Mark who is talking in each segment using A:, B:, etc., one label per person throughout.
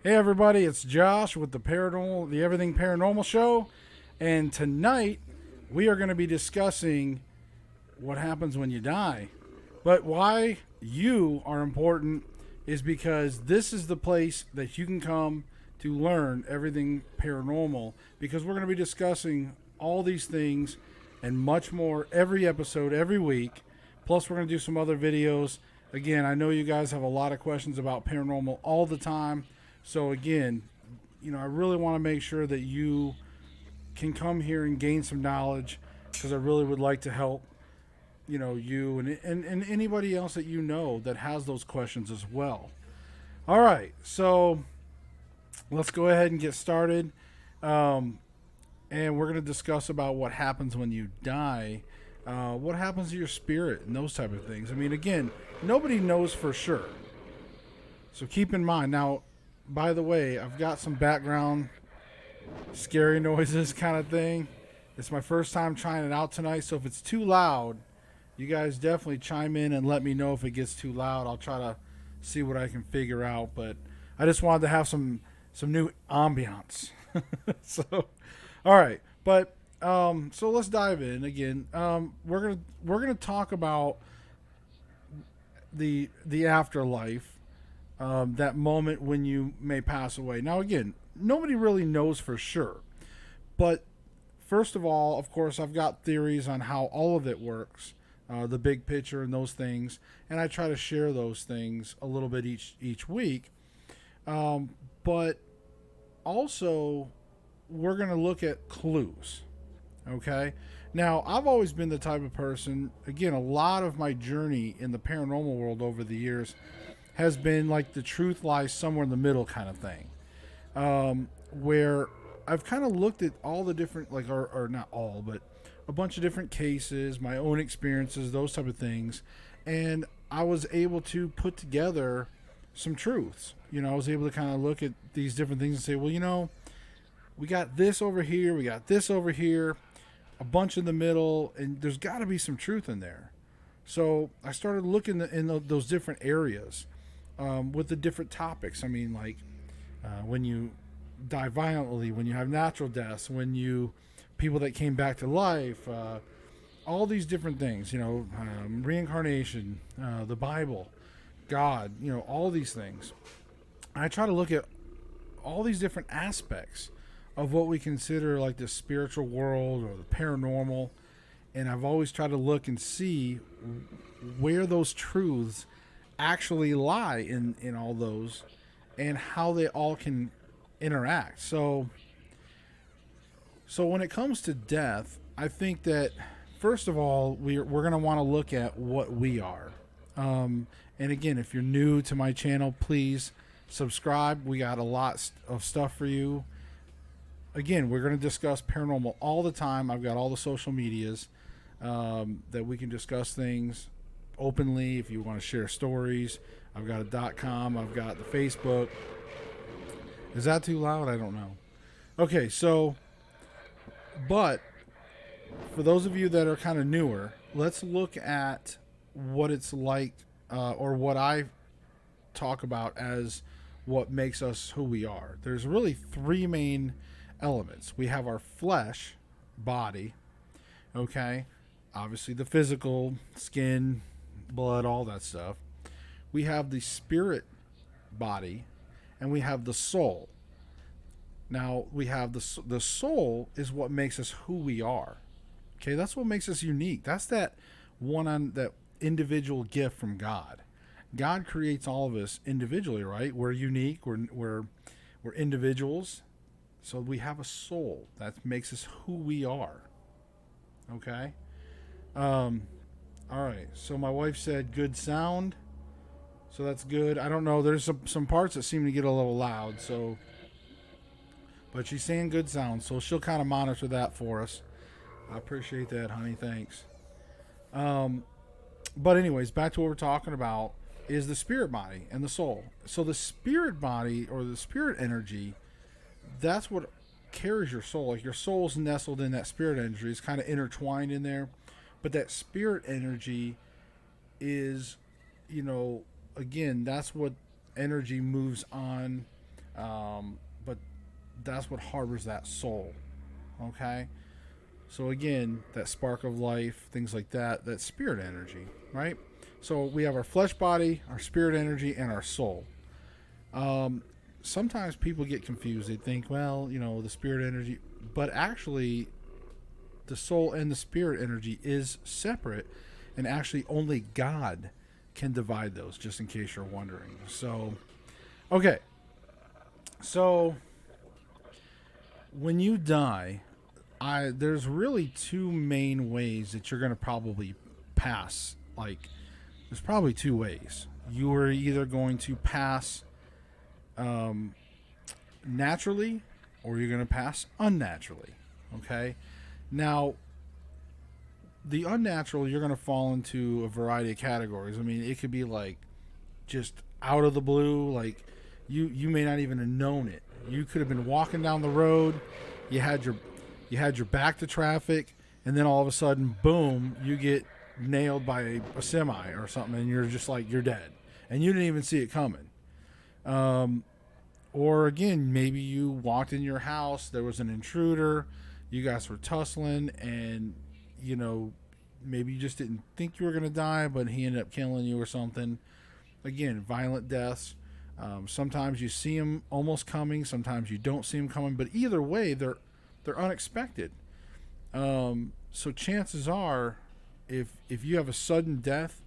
A: Hey everybody, it's Josh with the Everything Paranormal Show, and tonight we are going to be discussing what happens when you die. But why you are important is because this is the place that you can come to learn everything paranormal, because we're going to be discussing all these things and much more every episode, every week. Plus, we're going to do some other videos. Again, I know you guys have a lot of questions about paranormal all the time. So again, I really want to make sure that you can come here and gain some knowledge, because I really would like to help, you and anybody else that that has those questions as well. All right, so let's go ahead and get started. And we're going to discuss about what happens when you die, what happens to your spirit, and those type of things. I mean, again, nobody knows for sure. So keep in mind. Now, by the way, I've got some background scary noises kind of thing. It's my first time trying it out tonight, so if it's too loud, you guys definitely chime in and let me know if it gets too loud. I'll try to see what I can figure out, but I just wanted to have some new ambiance. So, all right, but so let's dive in again. We're gonna talk about the afterlife, that moment when you may pass away. Now, again, nobody really knows for sure. But first of all, of course, I've got theories on how all of it works, the big picture and those things, and I try to share those things a little bit each week. But also, we're going to look at clues. Okay? Now, I've always been the type of person, again, a lot of my journey in the paranormal world over the years has been like the truth lies somewhere in the middle kind of thing, where I've kind of looked at all the different, like, or not all, but a bunch of different cases, my own experiences, those type of things, and I was able to put together some truths. I was able to kind of look at these different things and say, well, we got this over here, we got this over here, a bunch in the middle, and there's got to be some truth in there. So I started looking in those different areas. With the different topics. I mean, like when you die violently, when you have natural deaths, people that came back to life, all these different things, reincarnation, the Bible, God, all these things. I try to look at all these different aspects of what we consider like the spiritual world or the paranormal. And I've always tried to look and see where those truths actually lie in all those, and how they all can interact. So when it comes to death, I think that first of all we're going to want to look at what we are. And again, if you're new to my channel, please subscribe. We got a lot of stuff for you. Again, we're going to discuss paranormal all the time. I've got all the social medias that we can discuss things openly. If you want to share stories, I've got a .com, I've got the Facebook. Is that too loud? I don't know. Okay, so, but for those of you that are kind of newer, let's look at what it's like, or what I talk about as what makes us who we are. There's really three main elements. We have our flesh, body, okay? Obviously the physical, skin, blood, all that stuff. We have the spirit body, and we have the soul. Now, we have the soul is what makes us who we are. Okay, that's what makes us unique. That's that individual gift from God. God creates all of us individually, right? We're unique. We're individuals. So we have a soul that makes us who we are. Okay. All right, so my wife said good sound, so that's good. I don't know, there's some parts that seem to get a little loud, but she's saying good sound, so she'll kind of monitor that for us. I appreciate that, honey, thanks. But anyways, back to what we're talking about is the spirit body and the soul. So the spirit body, or the spirit energy, that's what carries your soul. Like, your soul's nestled in that spirit energy. It's kind of intertwined in there. But that spirit energy is, again, that's what energy moves on But that's what harbors that soul. Okay? So again, that spark of life, things like that, that spirit energy, right? So we have our flesh body, our spirit energy, and our soul. Um, Sometimes people get confused. They think, well, the spirit energy, but actually, the soul and the spirit energy is separate, and actually only God can divide those, just in case you're wondering. So, okay. So, when you die, there's really two main ways that you're going to probably pass. Like, there's probably two ways. You are either going to pass naturally, or you're going to pass unnaturally. Okay? Now, the unnatural, you're going to fall into a variety of categories. I mean, it could be like just out of the blue, like you may not even have known it. You could have been walking down the road, you had your back to traffic, and then all of a sudden, boom, you get nailed by a semi or something, and you're just like, you're dead, and you didn't even see it coming. Or again, maybe you walked in your house, there was an intruder, you guys were tussling, and maybe you just didn't think you were going to die, but he ended up killing you or something. Again, violent deaths. Sometimes you see them almost coming, sometimes you don't see them coming, but either way, they're unexpected. So chances are, if you have a sudden death,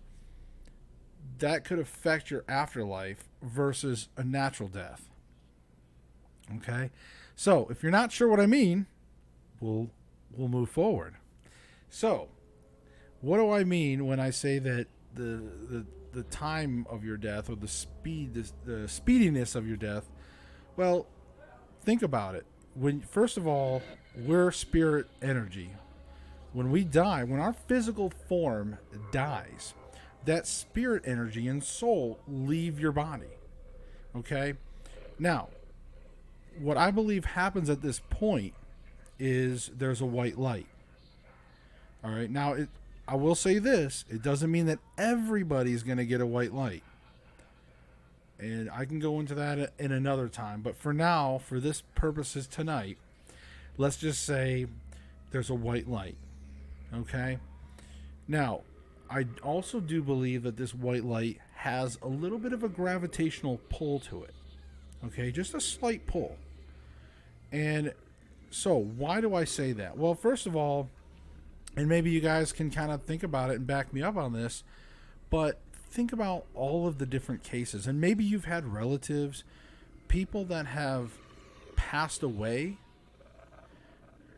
A: that could affect your afterlife versus a natural death. Okay? So, if you're not sure what I mean, we'll move forward. So, what do I mean when I say that the time of your death, or the speediness of your death? Well, think about it. First of all, we're spirit energy. When we die, when our physical form dies, that spirit energy and soul leave your body. Okay? Now, what I believe happens at this point is there's a white light. All right. Now, I will say this. It doesn't mean that everybody's going to get a white light. And I can go into that in another time. But for now, for this purposes tonight, let's just say there's a white light. Okay? Now, I also do believe that this white light has a little bit of a gravitational pull to it. Okay? Just a slight pull. And so, why do I say that? Well, first of all, and maybe you guys can kind of think about it and back me up on this, but think about all of the different cases. And maybe you've had relatives, people that have passed away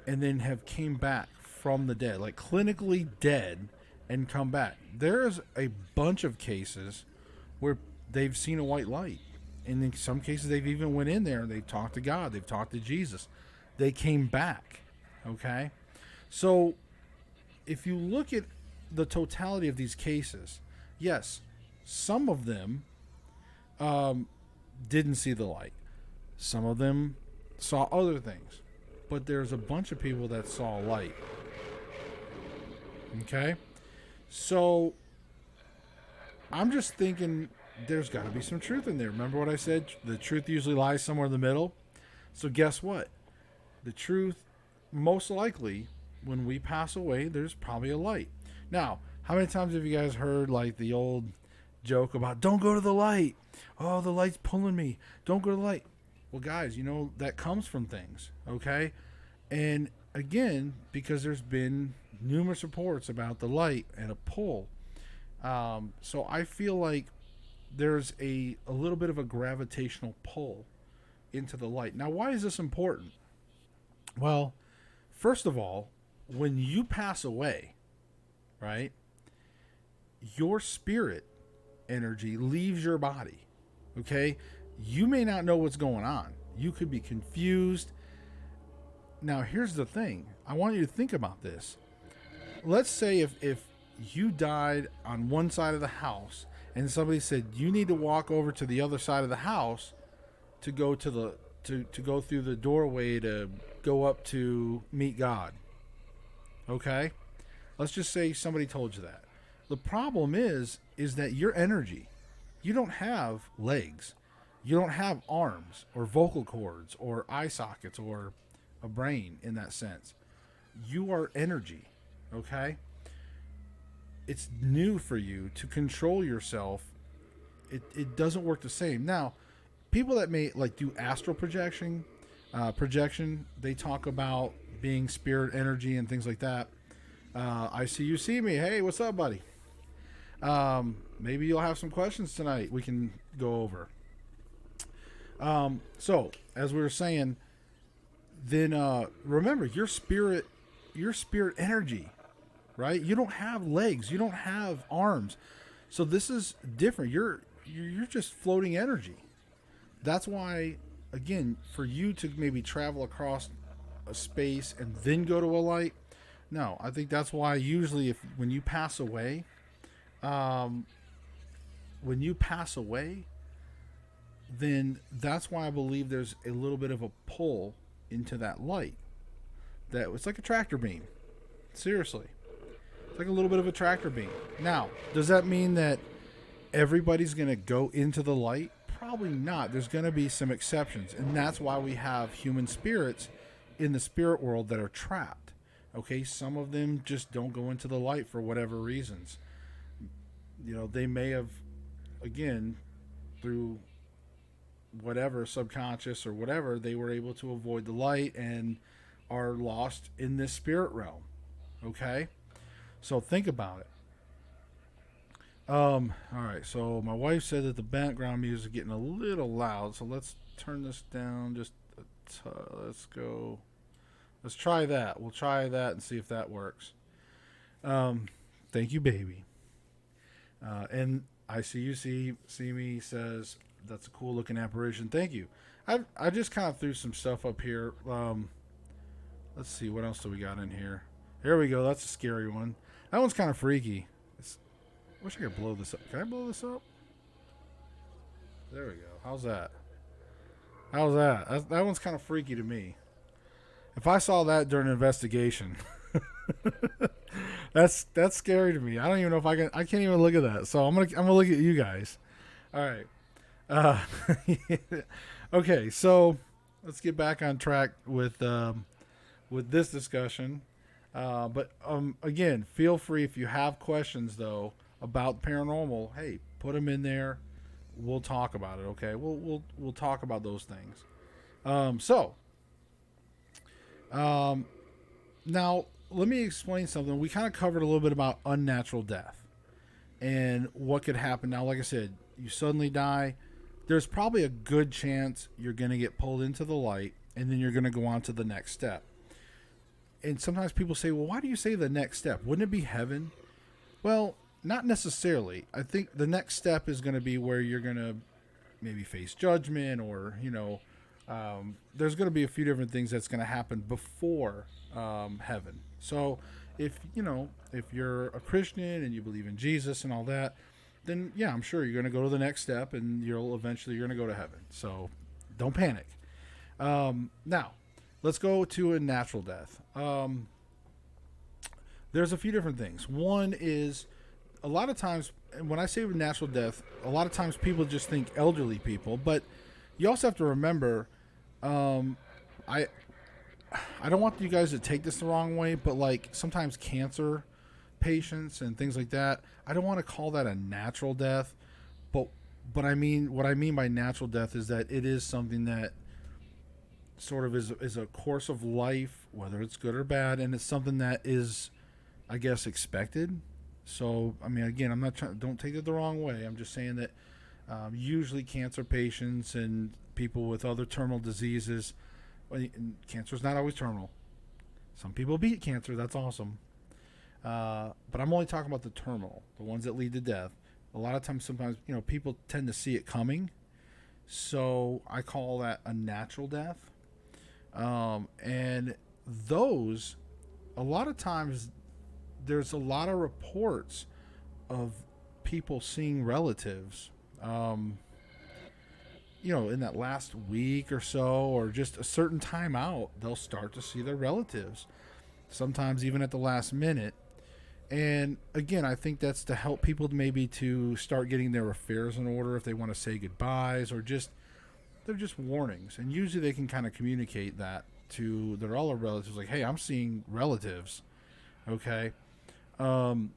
A: and then have came back from the dead, like clinically dead, and come back. There's a bunch of cases where they've seen a white light. And in some cases, they've even went in there and they've talked to God. They've talked to Jesus. They came back. Okay? So, if you look at the totality of these cases, yes, some of them didn't see the light. Some of them saw other things. But there's a bunch of people that saw light. Okay? So, I'm just thinking there's got to be some truth in there. Remember what I said? The truth usually lies somewhere in the middle. So guess what? The truth, most likely, when we pass away, there's probably a light. Now, how many times have you guys heard like the old joke about don't go to the light? Oh, the light's pulling me. Don't go to the light. Well, guys, that comes from things, okay? And again, because there's been numerous reports about the light and a pull. So I feel like there's a little bit of a gravitational pull into the light. Now, why is this important? Well, first of all, when you pass away, right, your spirit energy leaves your body, okay? You may not know what's going on. You could be confused. Now, here's the thing. I want you to think about this. Let's say if you died on one side of the house and somebody said you need to walk over to the other side of the house to go to go through the doorway to go up to meet God. Okay? Let's just say somebody told you that. The problem is that your energy, you don't have legs. You don't have arms or vocal cords or eye sockets or a brain in that sense. You are energy, okay? It's new for you to control yourself. It doesn't work the same. Now, people that may like do astral projection, they talk about being spirit energy and things like that. I see you see me. Hey, what's up, buddy? Maybe you'll have some questions tonight we can go over. So as we were saying, then remember your spirit energy, right? You don't have legs, you don't have arms, so this is different. You're just floating energy. That's why, again, for you to maybe travel across a space and then go to a light. No, I think that's why usually when you pass away, um, then that's why I believe there's a little bit of a pull into that light. That it's like a tractor beam. Seriously, it's like a little bit of a tractor beam. Now, does that mean that everybody's going to go into the light? Probably not. There's going to be some exceptions, and that's why we have human spirits in the spirit world that are trapped. Okay, some of them just don't go into the light for whatever reasons. You know, they may have, again, through whatever subconscious or whatever, they were able to avoid the light and are lost in this spirit realm. Okay, so think about it. All right, so my wife said that the background music is getting a little loud, so let's turn this down just let's go. Let's try that. We'll try that and see if that works. Thank you, baby. And I see you see me says that's a cool looking apparition. Thank you. I just kind of threw some stuff up here. Let's see, what else do we got in here? Here we go. That's a scary one. That one's kind of freaky. I wish I could blow this up. Can I blow this up? There we go. How's that? How's that? That one's kind of freaky to me. If I saw that during an investigation, that's scary to me. I don't even know if I can. I can't even look at that. So I'm gonna look at you guys. All right. Okay. So let's get back on track with this discussion. But again, feel free if you have questions though about paranormal. Hey, put them in there. We'll talk about it. Okay. We'll talk about those things. Now, let me explain something. We kind of covered a little bit about unnatural death and what could happen. Now, like I said, you suddenly die. There's probably a good chance you're going to get pulled into the light, and then you're going to go on to the next step. And sometimes people say, well, why do you say the next step? Wouldn't it be heaven? Well, not necessarily. I think the next step is going to be where you're going to maybe face judgment or, there's going to be a few different things that's going to happen before heaven. So if you're a Christian and you believe in Jesus and all that, then yeah, I'm sure you're going to go to the next step and you're going to go to heaven. So don't panic. Now let's go to a natural death. There's a few different things. One is a lot of times when I say natural death, a lot of times people just think elderly people, but you also have to remember, I don't want you guys to take this the wrong way, but like sometimes cancer patients and things like that, I don't want to call that a natural death, but I mean, what I mean by natural death is that it is something that sort of is a course of life, whether it's good or bad, and it's something that is, I guess, expected. So, I mean, again, don't take it the wrong way. I'm just saying that usually cancer patients and people with other terminal diseases, and cancer is not always terminal. Some people beat cancer. That's awesome. But I'm only talking about the terminal, the ones that lead to death. A lot of times, sometimes, people tend to see it coming. So I call that a natural death. And those, a lot of times, there's a lot of reports of people seeing relatives, in that last week or so, or just a certain time out, they'll start to see their relatives, sometimes even at the last minute. And again, I think that's to help people maybe to start getting their affairs in order if they want to say goodbyes, or just they're just warnings, and usually they can kind of communicate that to their other relatives, like, "Hey, I'm seeing relatives." Okay, um,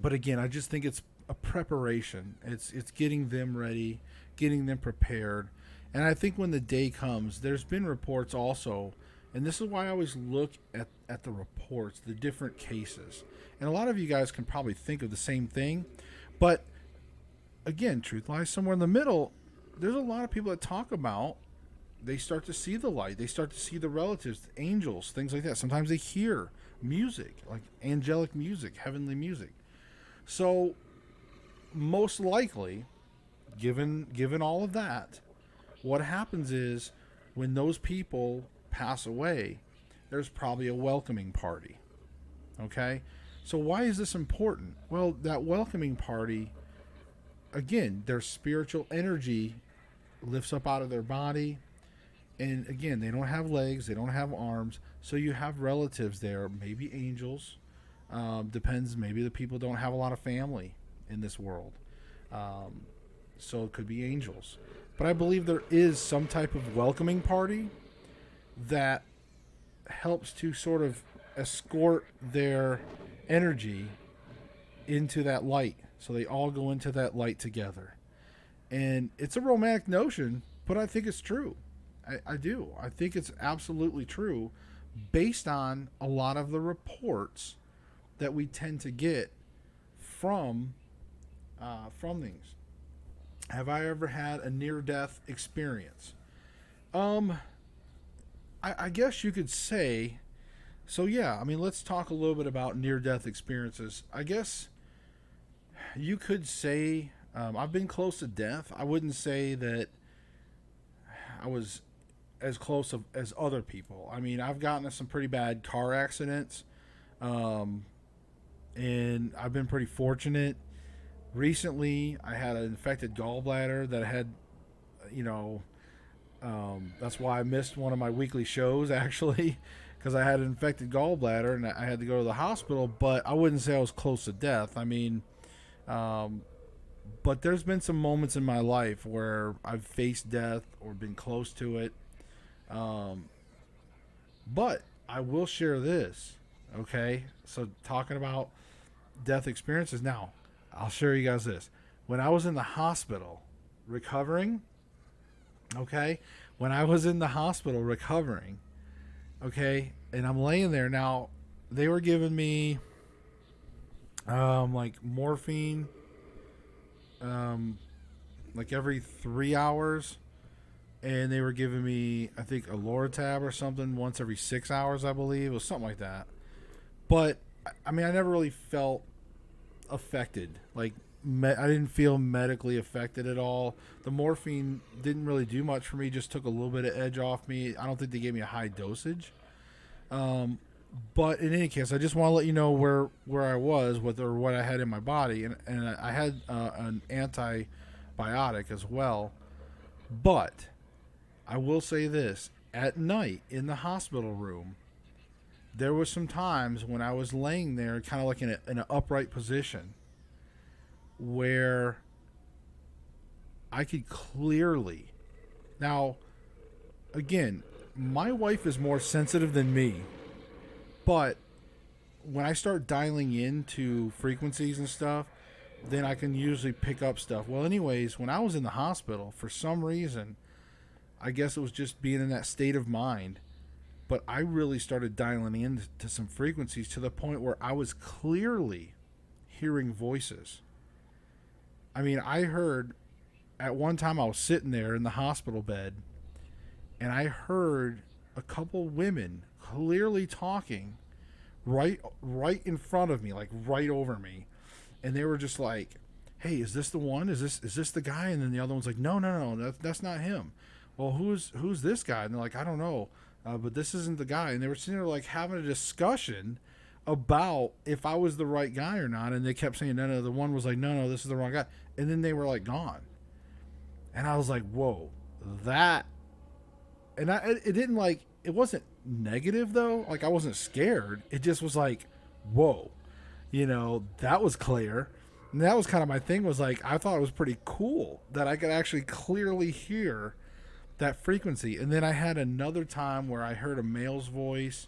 A: but again, I just think it's a preparation. It's getting them ready, getting them prepared, and I think when the day comes, there's been reports also, and this is why I always look at the reports, the different cases, and a lot of you guys can probably think of the same thing, but again, truth lies somewhere in the middle. There's a lot of people that talk about they start to see the light, they start to see the relatives, angels, things like that. Sometimes they hear music, like angelic music, heavenly music. So most likely, given all of that, what happens is when those people pass away, there's probably a welcoming party. Okay? So why is this important? Well, that welcoming party, again, their spiritual energy lifts up out of their body. And again, they don't have legs, they don't have arms. So you have relatives there, maybe angels. Depends, maybe the people don't have a lot of family in this world. So it could be angels. But I believe there is some type of welcoming party that helps to sort of escort their energy into that light. So they all go into that light together. And it's a romantic notion, but I think it's true. I do. I think it's absolutely true based on a lot of the reports that we tend to get from things. Have I ever had a near-death experience? I guess you could say. So yeah, I mean, let's talk a little bit about near-death experiences. I guess you could say I've been close to death. I wouldn't say that I was as close as other people. I mean, I've gotten in some pretty bad car accidents, and I've been pretty fortunate. Recently, I had an infected gallbladder that I had, that's why I missed one of my weekly shows, actually, because I had an infected gallbladder and I had to go to the hospital, but I wouldn't say I was close to death. I mean, but there's been some moments in my life where I've faced death or been close to it. But I will share this, okay? So talking about death experiences, now I'll share you guys this. When I was in the hospital recovering, okay, okay, and I'm laying there now, they were giving me like morphine like every 3 hours, and they were giving me, I think, a Loratab or something once every 6 hours, I believe. It was something like that. But I mean, I never really felt affected. Like, I didn't feel medically affected at all. The morphine didn't really do much for me, just took a little bit of edge off me. I don't think they gave me a high dosage. But in any case, I just want to let you know where I was with, or what I had in my body. And I had an antibiotic as well. But I will say this. At night in the hospital room, there was some times when I was laying there kind of like in an upright position where I could clearly... Now, again, my wife is more sensitive than me, but when I start dialing into frequencies and stuff, then I can usually pick up stuff. Well, anyways, when I was in the hospital, for some reason, I guess it was just being in that state of mind, but I really started dialing into some frequencies to the point where I was clearly hearing voices. I mean, I heard, at one time I was sitting there in the hospital bed, and I heard a couple women clearly talking right in front of me, like right over me. And they were just like, "Hey, is this the one? Is this the guy?" And then the other one's like, "No, that's not him." "Well, who's this guy?" And they're like, "I don't know, but this isn't the guy." And they were sitting there like having a discussion about if I was the right guy or not. And they kept saying, no. The one was like, no, this is the wrong guy. And then they were like gone. And I was like, whoa, that. And it didn't, like, it wasn't negative though. Like, I wasn't scared. It just was like, whoa, that was clear. And that was kind of my thing, was like, I thought it was pretty cool that I could actually clearly hear that frequency. And then I had another time where I heard a male's voice,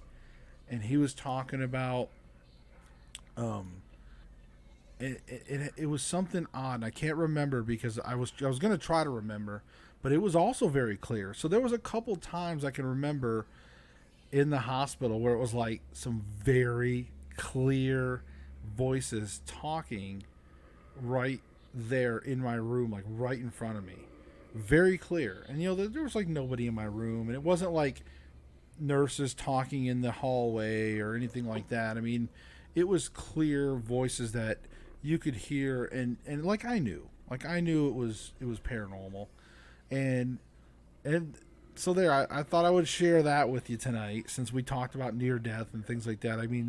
A: and he was talking about um it was something odd. And I can't remember because I was going to try to remember, but it was also very clear. So there was a couple times I can remember in the hospital where it was like some very clear voices talking right there in my room, like right in front of me, very clear. And there was like nobody in my room, and it wasn't like nurses talking in the hallway or anything like that. I mean, it was clear voices that you could hear, and like I knew it was paranormal. And and so there, I thought I would share that with you tonight, since we talked about near death and things like that. I mean,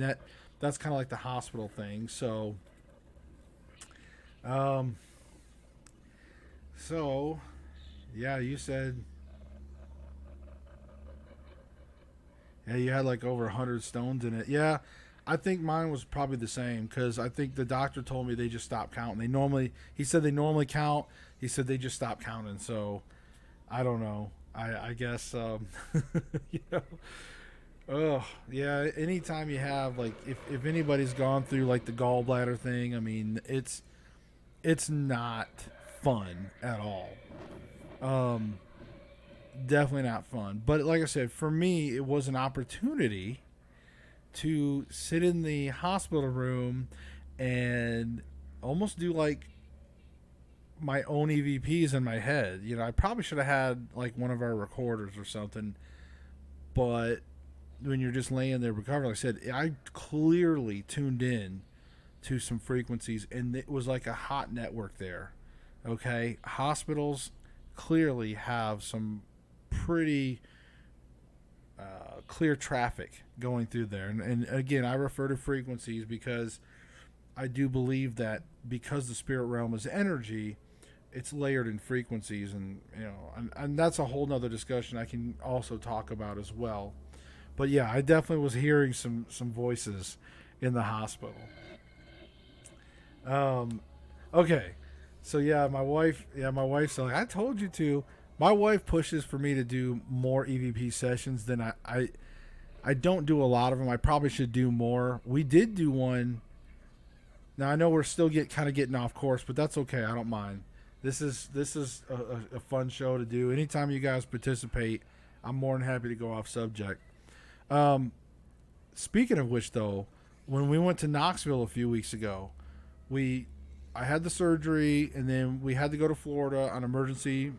A: that's kind of like the hospital thing. Um so yeah, you said, yeah, you had like over 100 stones in it. Yeah, I think mine was probably the same, because I think the doctor told me they just stopped counting. He said they normally count. He said they just stopped counting. So I don't know. I guess, you know, oh yeah. Anytime you have, like, if anybody's gone through like the gallbladder thing, I mean, it's not fun at all. Um, Definitely not fun. But like I said, for me, it was an opportunity to sit in the hospital room and almost do like my own EVPs in my head. I probably should have had like one of our recorders or something, but when you're just laying there recovering, like I said, I clearly tuned in to some frequencies, and it was like a hot network there. Okay, hospitals clearly have some pretty clear traffic going through there. And again, I refer to frequencies because I do believe that, because the spirit realm is energy, it's layered in frequencies. And and that's a whole nother discussion I can also talk about as well. But yeah, I definitely was hearing some voices in the hospital. um okay, so my wife's like, I told you to. My wife pushes for me to do more EVP sessions than I don't do a lot of them. I probably should do more. We did do one. Now I know we're still kind of getting off course, but that's okay. I don't mind. This is a fun show to do. Anytime you guys participate, I'm more than happy to go off subject. Um, Speaking of which, though, when we went to Knoxville a few weeks ago, we I had the surgery, and then we had to go to Florida on emergency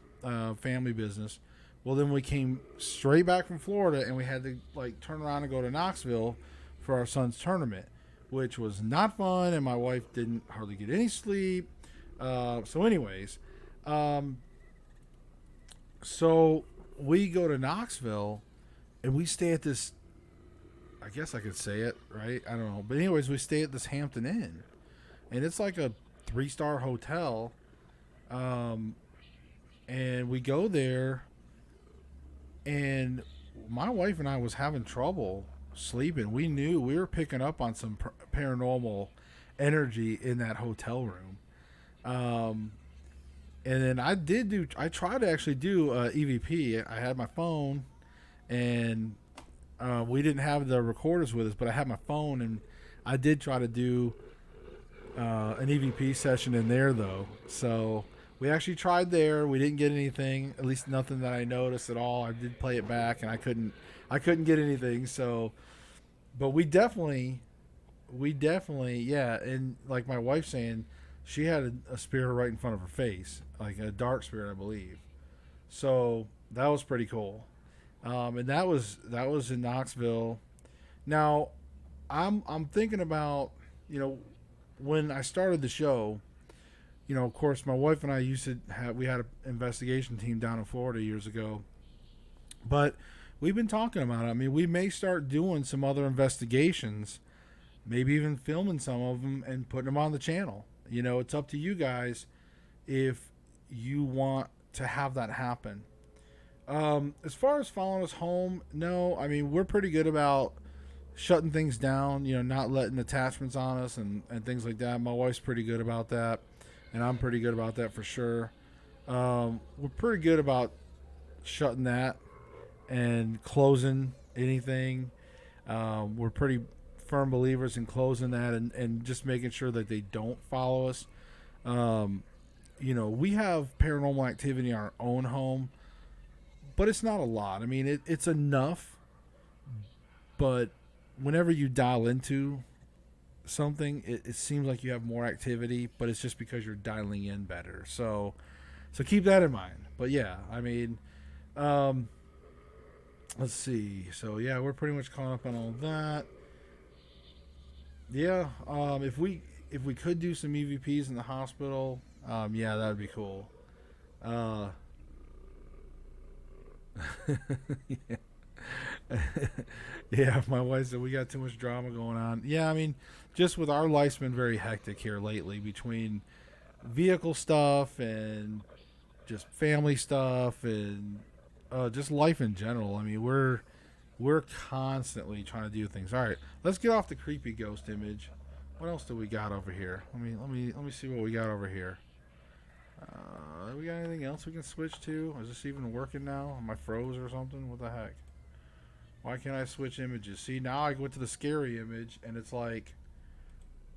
A: family business. Well, then we came straight back from Florida, and we had to like turn around and go to Knoxville for our son's tournament, which was not fun, and my wife didn't hardly get any sleep. Anyways, um, so we go to Knoxville, and we stay at this. I guess I could say it, right? I don't know, but anyways, we stay at this Hampton Inn, and it's like a 3-star hotel. Um, and we go there, and my wife and I was having trouble sleeping. We knew we were picking up on some paranormal energy in that hotel room. Um, and then I tried to actually do EVP. I had my phone, and we didn't have the recorders with us, but I had my phone, and I did try to do an EVP session in there, though. So we actually tried there. We didn't get anything, at least nothing that I noticed at all. I did play it back, and I couldn't get anything. So, but we definitely, yeah. And like my wife saying, she had a spirit right in front of her face, like a dark spirit, I believe. So that was pretty cool. And that was in Knoxville. Now, I'm thinking about, when I started the show. Of course, my wife and I we had an investigation team down in Florida years ago, but we've been talking about it. I mean, we may start doing some other investigations, maybe even filming some of them and putting them on the channel. It's up to you guys if you want to have that happen. As far as following us home, no. I mean, we're pretty good about shutting things down, not letting attachments on us and things like that. My wife's pretty good about that, and I'm pretty good about that for sure. We're pretty good about shutting that and closing anything. We're pretty firm believers in closing that and just making sure that they don't follow us. Um, we have paranormal activity in our own home, but it's not a lot. I mean, it's enough, but whenever you dial into something, it seems like you have more activity, but it's just because you're dialing in better. So keep that in mind. But yeah, I mean, um, let's see. So yeah, we're pretty much caught up on all that. Yeah, if we could do some EVPs in the hospital, yeah, that would be cool. Uh, yeah. Yeah, my wife said we got too much drama going on. Yeah, I mean, just with our life's been very hectic here lately between vehicle stuff and just family stuff and just life in general. I mean, we're constantly trying to do things. All right, let's get off the creepy ghost image. What else do we got over here? Let me see what we got over here. We got anything else we can switch to? Is this even working now? Am I froze or something? What the heck? Why can't I switch images? See, now I went to the scary image and it's like,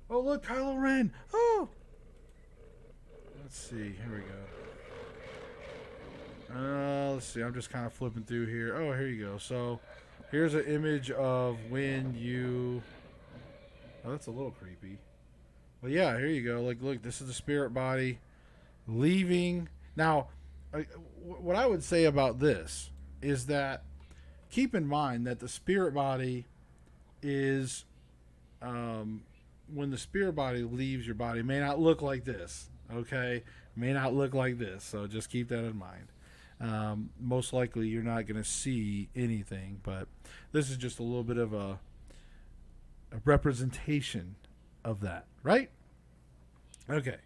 A: oh look, Kylo Ren. Oh, let's see. Here we go. Let's see. I'm just kind of flipping through here. Oh, here you go. So here's an image of when you. Oh, that's a little creepy. But yeah, here you go. Like, look, this is the spirit body leaving. Now, what I would say about this is that keep in mind that the spirit body is, um, when the spirit body leaves your body, it may not look like this. Okay, it may not look like this. So just keep that in mind. Most likely, you're not going to see anything, but this is just a little bit of a representation of that, right? Okay,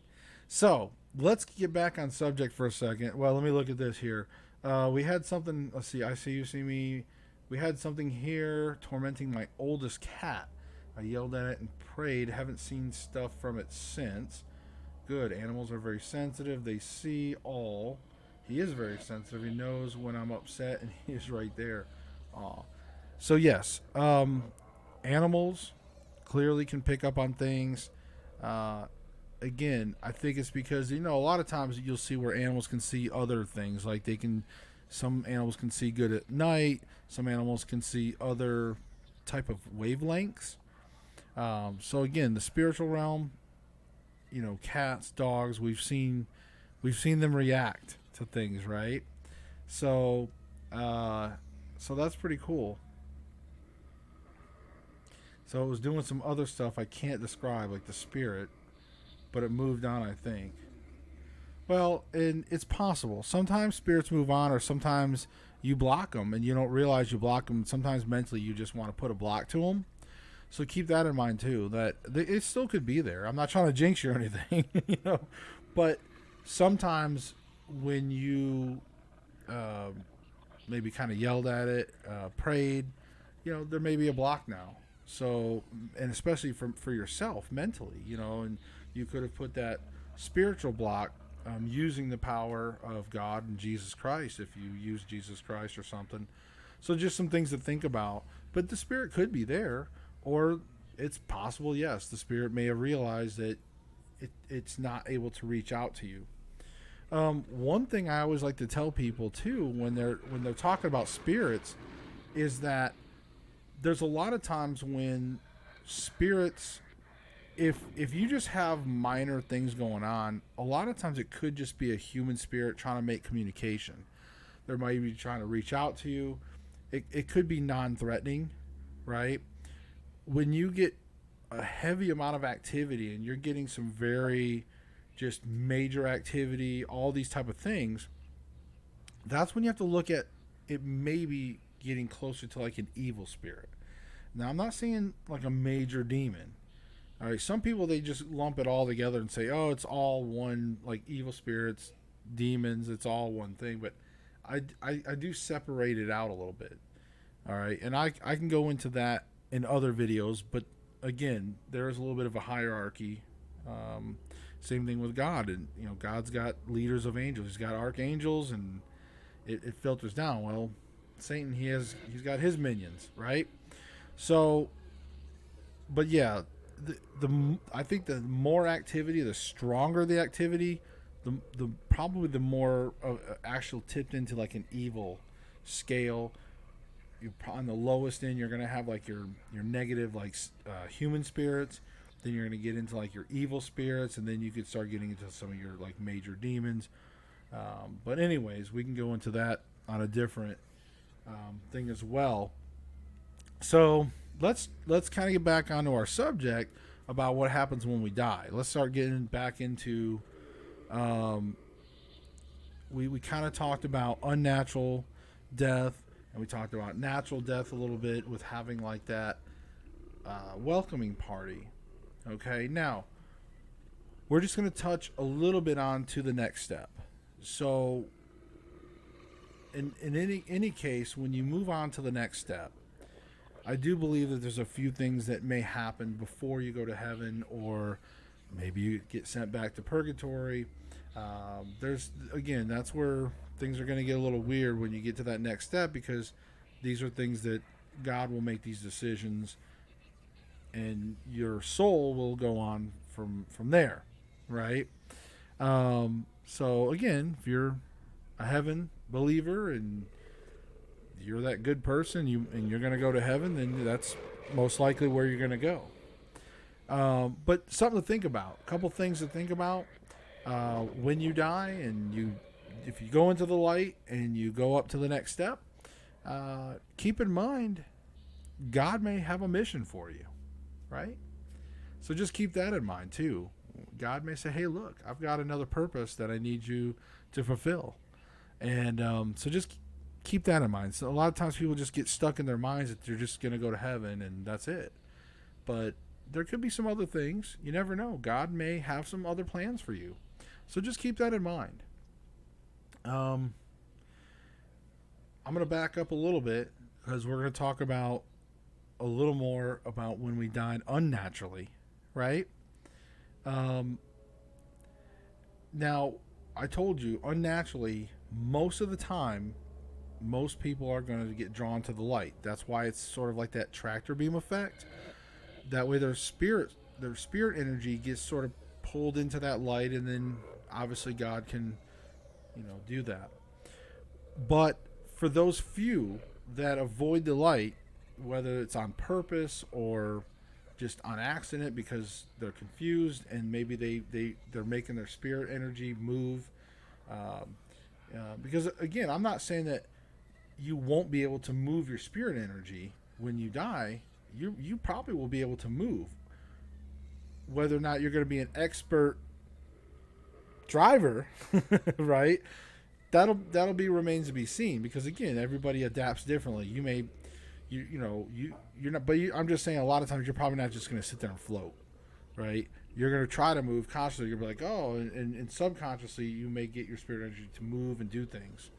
A: so let's get back on subject for a second. Well, let me look at this here. We had something. Let's see. I see you see me. We had something here tormenting my oldest cat. I yelled at it and prayed. Haven't seen stuff from it since. Good. Animals are very sensitive. They see all. He is very sensitive. He knows when I'm upset, and he is right there. Aw. So yes, animals clearly can pick up on things. Uh, Again, I think it's because a lot of times you'll see where animals can see other things, like they can. Some animals can see good at night. Some animals can see other type of wavelengths. So again, the spiritual realm, cats, dogs, we've seen them react to things, right? So, uh, so that's pretty cool. So it was doing some other stuff I can't describe, like the spirit, but it moved on, I think. Well, and it's possible. Sometimes spirits move on, or sometimes you block them and you don't realize you block them. Sometimes mentally you just want to put a block to them. So keep that in mind too. That it still could be there. I'm not trying to jinx you or anything, but sometimes when you uh, maybe kind of yelled at it, prayed, there may be a block now. So, and especially for yourself mentally, and you could have put that spiritual block, using the power of God and Jesus Christ, if you use Jesus Christ or something. So just some things to think about. But the spirit could be there, or it's possible, yes, the spirit may have realized that it's not able to reach out to you. One thing I always like to tell people too, when they're talking about spirits, is that there's a lot of times when spirits, if you just have minor things going on, a lot of times it could just be a human spirit trying to make communication. They might be trying to reach out to you. It could be non-threatening, right? When you get a heavy amount of activity and you're getting some very just major activity, all these type of things, that's when you have to look at it maybe getting closer to like an evil spirit. Now, I'm not saying like a major demon. All right, some people, they just lump it all together and say, "Oh, it's all one, like evil spirits, demons. It's all one thing." But I do separate it out a little bit. All right, and I can go into that in other videos, but again, there is a little bit of a hierarchy. Same thing with God, and God's got leaders of angels. He's got archangels, and it filters down. Well, Satan, he's got his minions, right? So, but yeah, the I think the more activity, the stronger the activity, the probably the more actual tipped into like an evil scale. You on the lowest end, you're gonna have like your negative like human spirits. Then you're gonna get into like your evil spirits, and then you could start getting into some of your like major demons. But anyways, we can go into that on a different thing as well. So let's kind of get back onto our subject about what happens when we die. Let's start getting back into. We kind of talked about unnatural death, and we talked about natural death a little bit with having like that welcoming party. Okay, now we're just going to touch a little bit on to the next step. So, in any case, when you move on to the next step, I do believe that there's a few things that may happen before you go to heaven, or maybe you get sent back to purgatory. That's where things are going to get a little weird when you get to that next step, because these are things that God will make these decisions, and your soul will go on from there, right? So again, if you're a heaven believer and you're that good person, you're going to go to heaven, then that's most likely where you're going to go. But something to think about. A couple things to think about when you die, and if you go into the light and you go up to the next step, keep in mind God may have a mission for you, right? So just keep that in mind too. God may say, hey, look, I've got another purpose that I need you to fulfill. And so just keep that in mind. So a lot of times people just get stuck in their minds that they're just going to go to heaven and that's it. But there could be some other things. You never know. God may have some other plans for you. So just keep that in mind. I'm going to back up a little bit, because we're going to talk about a little more about when we died unnaturally, right? Now, I told you, unnaturally, most of the time, most people are going to get drawn to the light. That's why it's sort of like that tractor beam effect. That way their spirit energy gets sort of pulled into that light, and then obviously God can, do that. But for those few that avoid the light, whether it's on purpose or just on accident because they're confused and maybe they're making their spirit energy move, because again, I'm not saying that you won't be able to move your spirit energy when you die. You probably will be able to move. Whether or not you're going to be an expert driver, right? That'll be remains to be seen, because again, everybody adapts differently. You may, you're not, but I'm just saying, a lot of times you're probably not just going to sit there and float, right? You're going to try to move consciously. You're going to be like, oh, and subconsciously you may get your spirit energy to move and do things.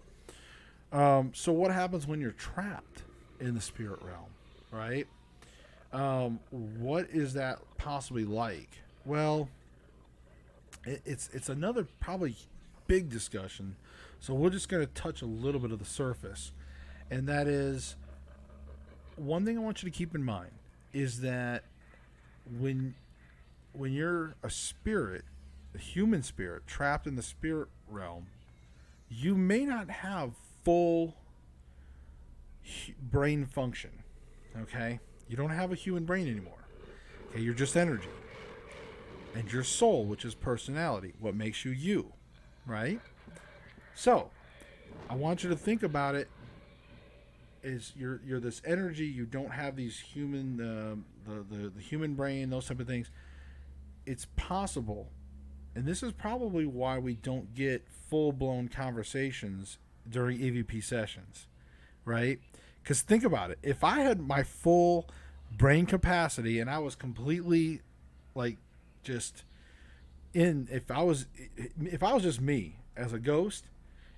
A: So what happens when you're trapped in the spirit realm, right? What is that possibly like? Well, it's another probably big discussion. So we're just going to touch a little bit of the surface. And that is, one thing I want you to keep in mind is that when you're a spirit, a human spirit, trapped in the spirit realm, you may not have full brain function, okay? You don't have a human brain anymore. Okay, you're just energy. And your soul, which is personality, what makes you you, right? So, I want you to think about it is you're this energy. You don't have these human the human brain, those type of things. It's possible, and this is probably why we don't get full-blown conversations during EVP sessions, right? Because think about it. If I had my full brain capacity and I was completely like just if I was just me as a ghost,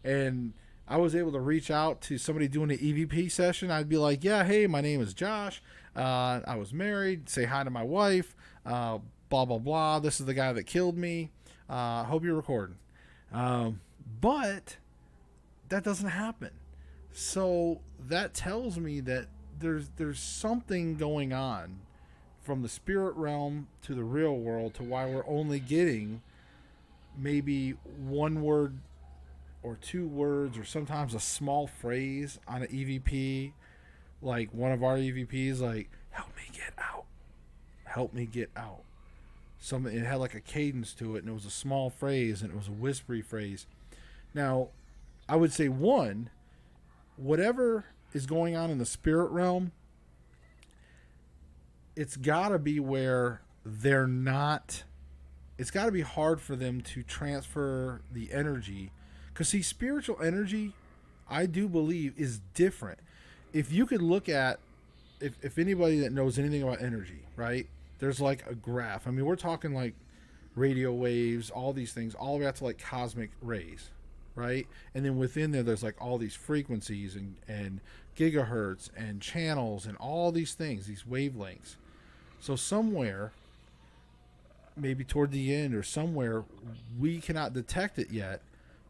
A: and I was able to reach out to somebody doing an EVP session, I'd be like, yeah, hey, my name is Josh. I was married. Say hi to my wife. Blah, blah, blah. This is the guy that killed me. Hope you're recording. But that doesn't happen. So that tells me that there's something going on from the spirit realm to the real world to why we're only getting maybe one word or two words or sometimes a small phrase on an EVP, like one of our EVPs, like "help me get out, help me get out." Something, it had like a cadence to it, and it was a small phrase, and it was a whispery phrase. Now, I would say one, whatever is going on in the spirit realm, it's got to be where they're not. It's got to be hard for them to transfer the energy, because see, spiritual energy, I do believe, is different. If you could look at, if anybody that knows anything about energy, right? There's like a graph. I mean, we're talking like radio waves, all these things, all the way out to like cosmic rays, right? And then within there, there's like all these frequencies and gigahertz and channels and all these things, these wavelengths. So somewhere, maybe toward the end or somewhere, we cannot detect it yet,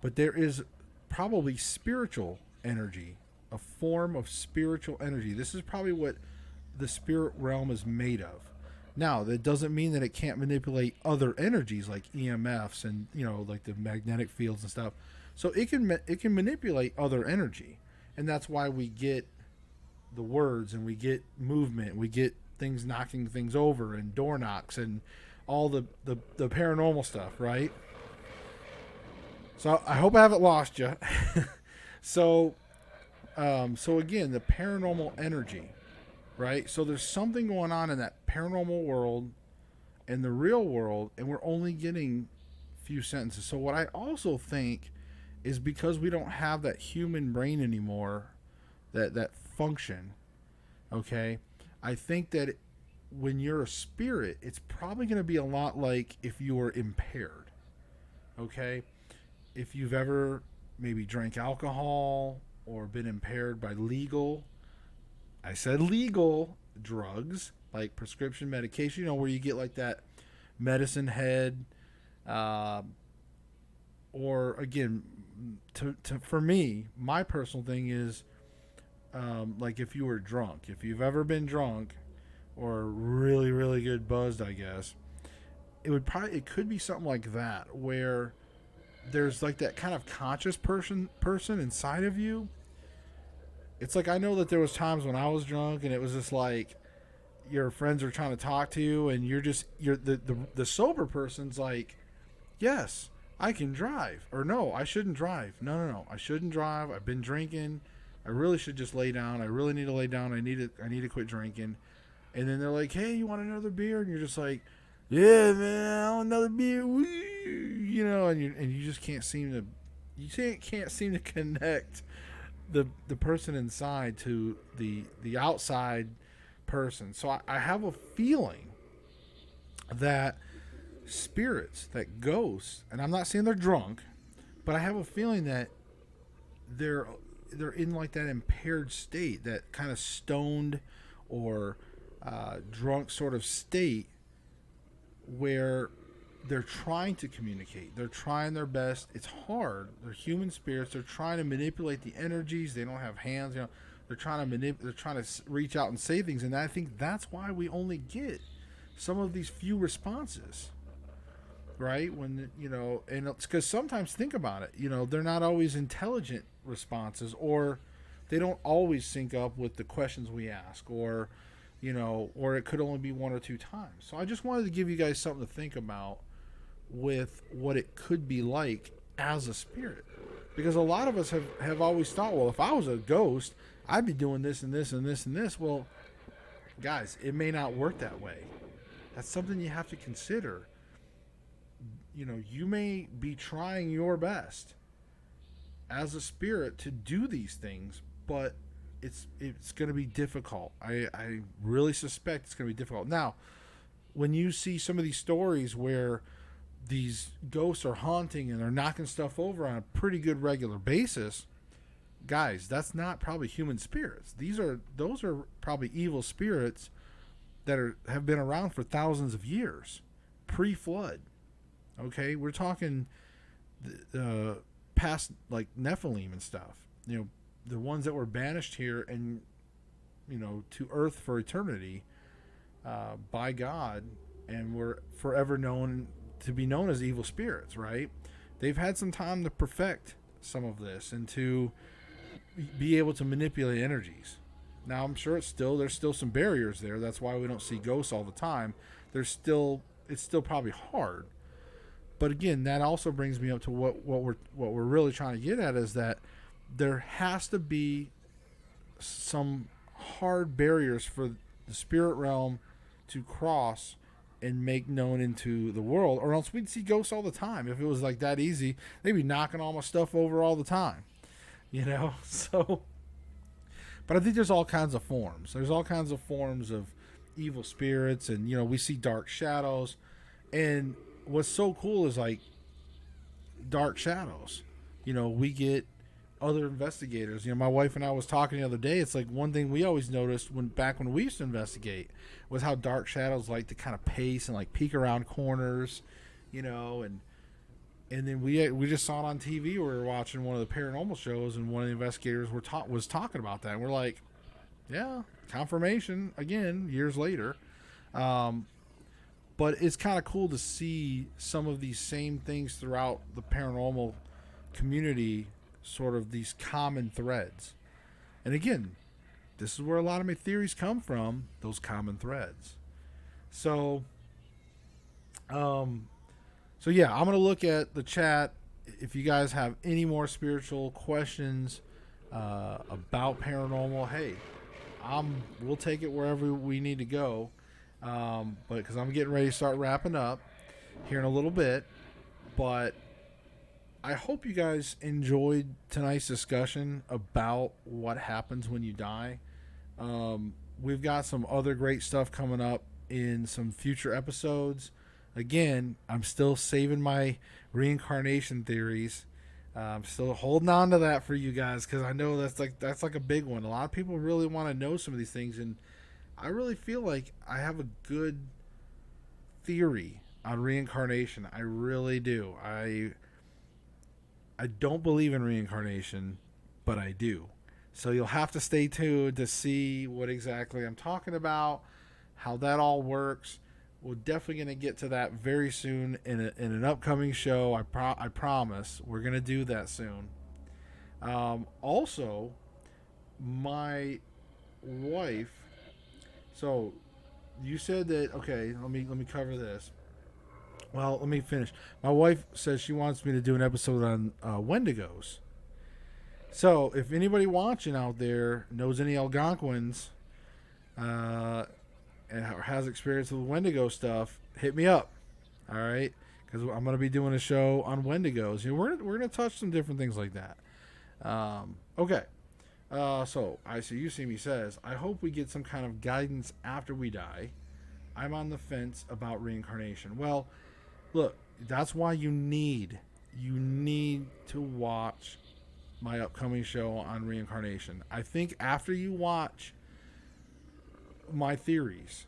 A: but there is probably spiritual energy, a form of spiritual energy. This is probably what the spirit realm is made of. Now, that doesn't mean that it can't manipulate other energies like EMFs and, you know, like the magnetic fields and stuff. So it can manipulate other energy, and that's why we get the words and we get movement, we get things knocking things over and door knocks and all the paranormal stuff, right? So I hope I haven't lost you. So again, the paranormal energy. Right? So there's something going on in that paranormal world and the real world, and we're only getting a few sentences. So what I also think is because we don't have that human brain anymore, that function, okay? I think that when you're a spirit, it's probably going to be a lot like if you were impaired, okay? If you've ever maybe drank alcohol or been impaired by legal, I said legal drugs, like prescription medication, you know, where you get like that medicine head, or again, for me, my personal thing is, like if you were drunk, if you've ever been drunk or really, really good buzzed, I guess, it could be something like that, where there's like that kind of conscious person inside of you. It's like, I know that there was times when I was drunk and it was just like your friends are trying to talk to you and you're the sober person's like, yes, I can drive, or no, I shouldn't drive. No, I shouldn't drive. I've been drinking. I really should just lay down. I really need to lay down. I need to quit drinking. And then they're like, hey, you want another beer? And you're just like, yeah, man, I want another beer. Woo! You know, and you just can't seem to connect the person inside to the outside person. So I have a feeling that spirits, that ghosts, and I'm not saying they're drunk, but I have a feeling that they're in like that impaired state, that kind of stoned or drunk sort of state, where they're trying to communicate. They're trying their best. It's hard. They're human spirits. They're trying to manipulate the energies. They don't have hands. You know, they're trying to reach out and say things. And I think that's why we only get some of these few responses, right? When, you know, and it's because sometimes, think about it, you know, they're not always intelligent responses, or they don't always sync up with the questions we ask, or, you know, or it could only be one or two times. So I just wanted to give you guys something to think about with what it could be like as a spirit, because a lot of us have always thought, well, if I was a ghost, I'd be doing this and this and this and this. Well, guys, it may not work that way. That's something you have to consider. You know, you may be trying your best as a spirit to do these things, but it's going to be difficult. I really suspect it's going to be difficult. Now, when you see some of these stories where these ghosts are haunting and they're knocking stuff over on a pretty good regular basis, guys, that's not probably human spirits. Those are probably evil spirits that have been around for thousands of years, pre-flood. Okay, we're talking past like Nephilim and stuff. You know, the ones that were banished here and to Earth for eternity by God, and were forever known to be known as evil spirits. Right? They've had some time to perfect some of this and to be able to manipulate energies. Now I'm sure there's still some barriers there. That's why we don't see ghosts all the time. It's still probably hard. But again, that also brings me up to what we're really trying to get at, is that there has to be some hard barriers for the spirit realm to cross and make known into the world, or else we'd see ghosts all the time. If it was like that easy, they'd be knocking all my stuff over all the time. So, but I think there's all kinds of forms. There's all kinds of forms of evil spirits, and we see dark shadows. And what's so cool is like dark shadows. We get other investigators. My wife and I was talking the other day. It's like one thing we always noticed when we used to investigate was how dark shadows like to kind of pace and like peek around corners, and then we just saw it on TV. We were watching one of the paranormal shows, and one of the investigators was talking about that. And we're like, yeah, confirmation again years later. But it's kind of cool to see some of these same things throughout the paranormal community, sort of these common threads. And again, this is where a lot of my theories come from, those common threads. So yeah, I'm going to look at the chat. If you guys have any more spiritual questions about paranormal, hey, we'll take it wherever we need to go. But because I'm getting ready to start wrapping up here in a little bit. But I hope you guys enjoyed tonight's discussion about what happens when you die. We've got some other great stuff coming up in some future episodes. Again, I'm still saving my reincarnation theories. I'm still holding on to that for you guys, because I know that's like a big one. A lot of people really want to know some of these things, and I really feel like I have a good theory on reincarnation. I really do. I don't believe in reincarnation, but I do. So you'll have to stay tuned to see what exactly I'm talking about, how that all works. We're definitely going to get to that very soon in an upcoming show. I promise. We're going to do that soon. Also, my wife. So, you said that. Okay, let me cover this. Well, let me finish. My wife says she wants me to do an episode on Wendigos. So, if anybody watching out there knows any Algonquins, and has experience with Wendigo stuff, hit me up. All right, because I'm going to be doing a show on Wendigos. We're going to touch some different things like that. Okay. So I see you see me says, I hope we get some kind of guidance after we die. I'm on the fence about reincarnation. Well, look, that's why you need to watch my upcoming show on reincarnation. I think after you watch my theories,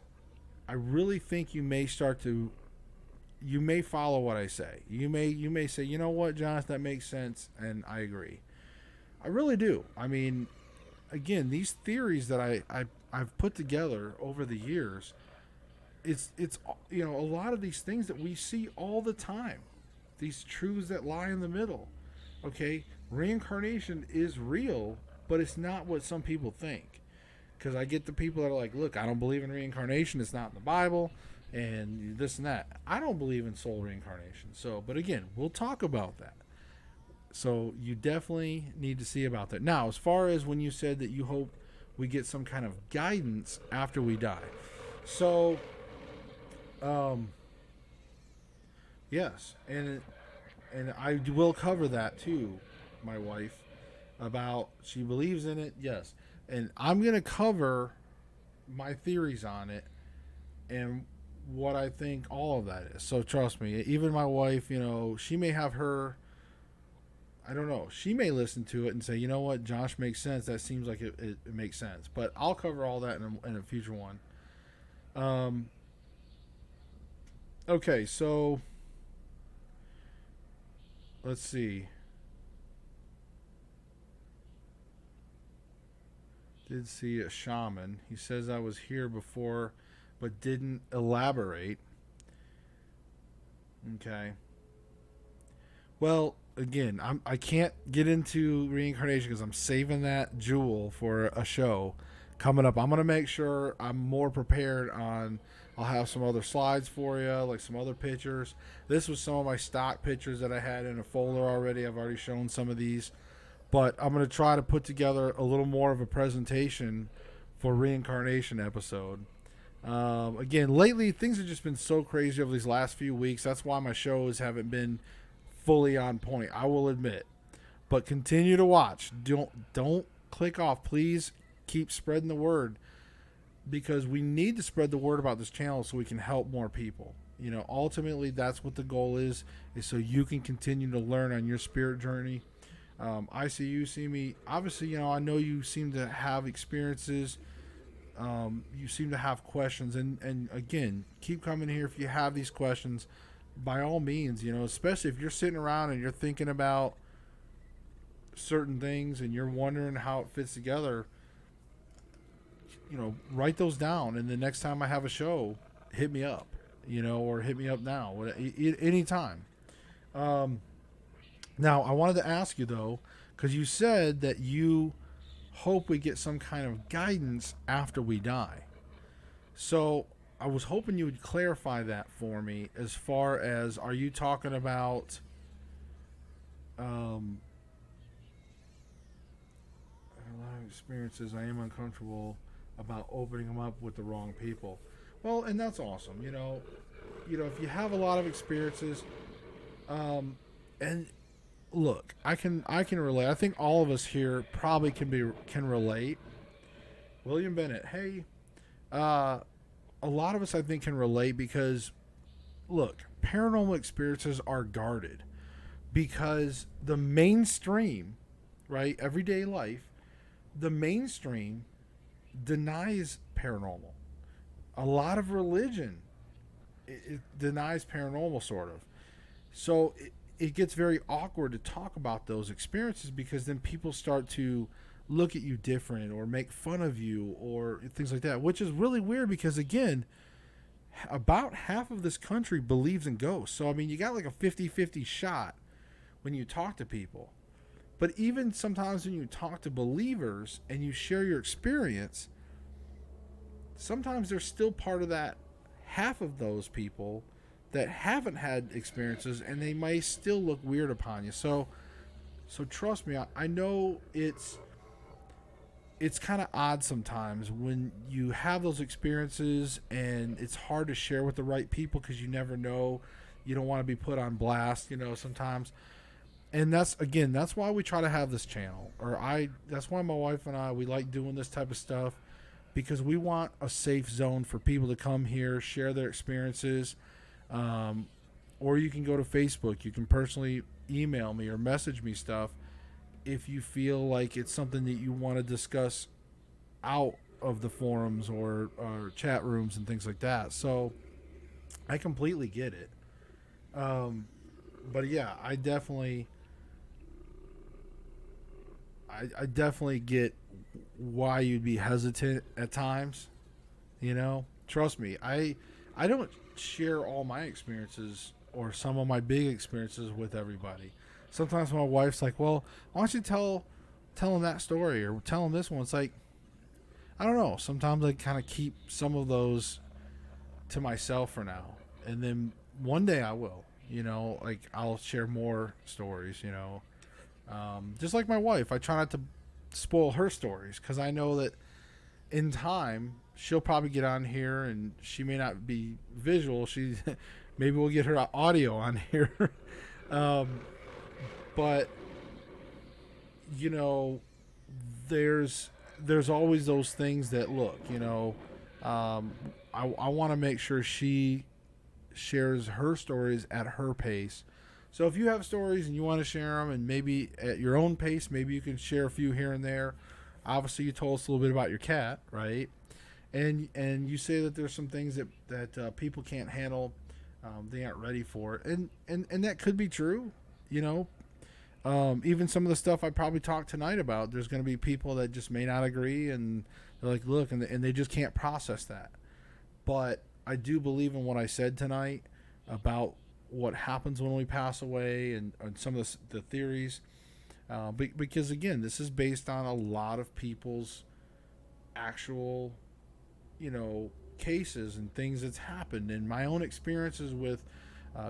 A: I really think you may follow what I say. You may say, you know what, Josh, that makes sense, and I agree. I really do. I mean, again, these theories that I've put together over the years, it's a lot of these things that we see all the time, these truths that lie in the middle. Okay, reincarnation is real, but it's not what some people think. Because I get the people that are like, look, I don't believe in reincarnation. It's not in the Bible, and this and that. I don't believe in soul reincarnation. So, but again, we'll talk about that. So you definitely need to see about that. Now, as far as when you said that you hope we get some kind of guidance after we die. So, yes, and I will cover that too, my wife, about she believes in it, yes. And I'm going to cover my theories on it and what I think all of that is. So trust me, even my wife, she may have her, I don't know, she may listen to it and say, you know what, Josh makes sense. That seems like it makes sense. But I'll cover all that in a future one. Okay, so let's see. Did see a shaman. He says I was here before, but didn't elaborate. Okay. Well, again, I can't get into reincarnation because I'm saving that jewel for a show coming up. I'm gonna make sure I'm more prepared on. I'll have some other slides for you, like some other pictures. This was some of my stock pictures that I had in a folder already. I've already shown some of these, but I'm gonna try to put together a little more of a presentation for reincarnation episode. Again, lately things have just been so crazy over these last few weeks. That's why my shows haven't been fully on point, I will admit. But continue to watch. Don't click off. Please keep spreading the word because we need to spread the word about this channel so we can help more people. You know, ultimately that's what the goal is so you can continue to learn on your spirit journey. I see you, see me. Obviously, you know, I know you seem to have experiences. You seem to have questions, and again, keep coming here if you have these questions. By all means, you know, especially if you're sitting around and you're thinking about certain things and you're wondering how it fits together, you know, write those down. And the next time I have a show, hit me up, you know, or hit me up now, anytime. Now, I wanted to ask you, though, because you said that you hope we get some kind of guidance after we die. So I was hoping you would clarify that for me as far as, are you talking about a lot of experiences I am uncomfortable about opening them up with the wrong people. Well, and that's awesome. If you have a lot of experiences, and look, I can relate. I think all of us here probably can relate. William Bennett, hey, a lot of us I think can relate because, look, paranormal experiences are guarded because the mainstream, right, everyday life, the mainstream denies paranormal. A lot of religion it denies paranormal, sort of. So it gets very awkward to talk about those experiences because then people start to look at you different or make fun of you or things like that, which is really weird because, again, about half of this country believes in ghosts. So, I mean, you got like a 50-50 shot when you talk to people. But even sometimes when you talk to believers and you share your experience, sometimes there's still part of that half of those people that haven't had experiences and they may still look weird upon you. So trust me, I know it's kind of odd sometimes when you have those experiences and it's hard to share with the right people because you never know. You don't want to be put on blast, sometimes. And that's why we try to have this channel. That's why my wife and I, we like doing this type of stuff because we want a safe zone for people to come here, share their experiences. Or you can go to Facebook. You can personally email me or message me stuff if you feel like it's something that you want to discuss out of the forums or chat rooms and things like that. So I completely get it. But yeah, I definitely get why you'd be hesitant at times. Trust me, I don't share all my experiences or some of my big experiences with everybody. Sometimes my wife's like, well, why don't you tell them that story or tell them this one? It's like, I don't know. Sometimes I kind of keep some of those to myself for now. And then one day I will, like I'll share more stories, just like my wife. I try not to spoil her stories because I know that in time she'll probably get on here and she may not be visual. Maybe we'll get her audio on here. But there's always those things that look, I want to make sure she shares her stories at her pace. So if you have stories and you want to share them, and maybe at your own pace, maybe you can share a few here and there. Obviously, you told us a little bit about your cat, right? And you say that there's some things that people can't handle, they aren't ready for, and that could be true, Even some of the stuff I probably talked tonight about, there's going to be people that just may not agree, and they're like, look, and they just can't process that. But I do believe in what I said tonight about what happens when we pass away, and some of the theories. Because again, this is based on a lot of people's actual, cases and things that's happened, and my own experiences with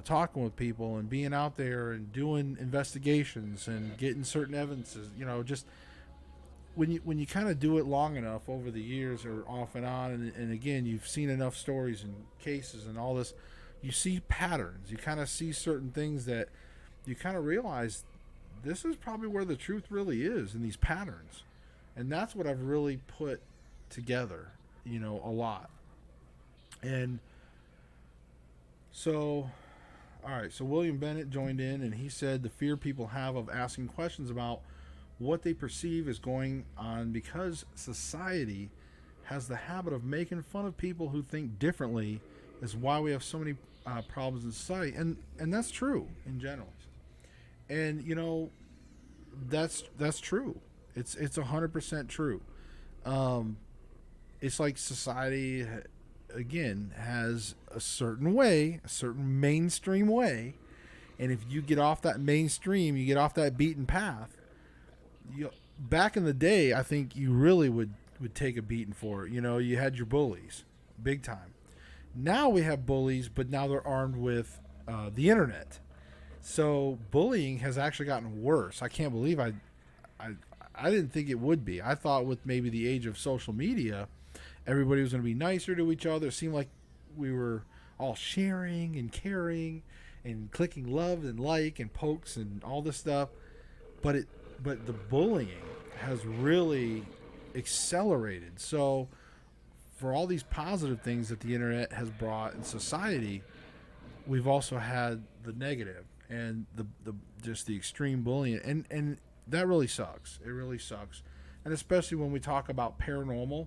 A: talking with people and being out there and doing investigations and getting certain evidences. Just when you kind of do it long enough over the years or off and on, and again, you've seen enough stories and cases and all this, you see patterns. You kind of see certain things that you kind of realize this is probably where the truth really is in these patterns. And that's what I've really put together, a lot. And so, all right, so William Bennett joined in, and he said the fear people have of asking questions about what they perceive is going on because society has the habit of making fun of people who think differently is why we have so many problems in society. And that's true in general. And, that's true. It's 100% true. It's like society, again, has a certain way, a certain mainstream way, and if you get off that mainstream, you get off that beaten path. Back in the day, I think you really would take a beating for it. You had your bullies, big time. Now we have bullies, but now they're armed with the internet. So bullying has actually gotten worse. I can't believe I didn't think it would be. I thought with maybe the age of social media, everybody was going to be nicer to each other. It seemed like we were all sharing and caring and clicking love and like and pokes and all this stuff. But the bullying has really accelerated. So for all these positive things that the internet has brought in society, we've also had the negative and the just the extreme bullying, and that really sucks. It really sucks. And especially when we talk about paranormal,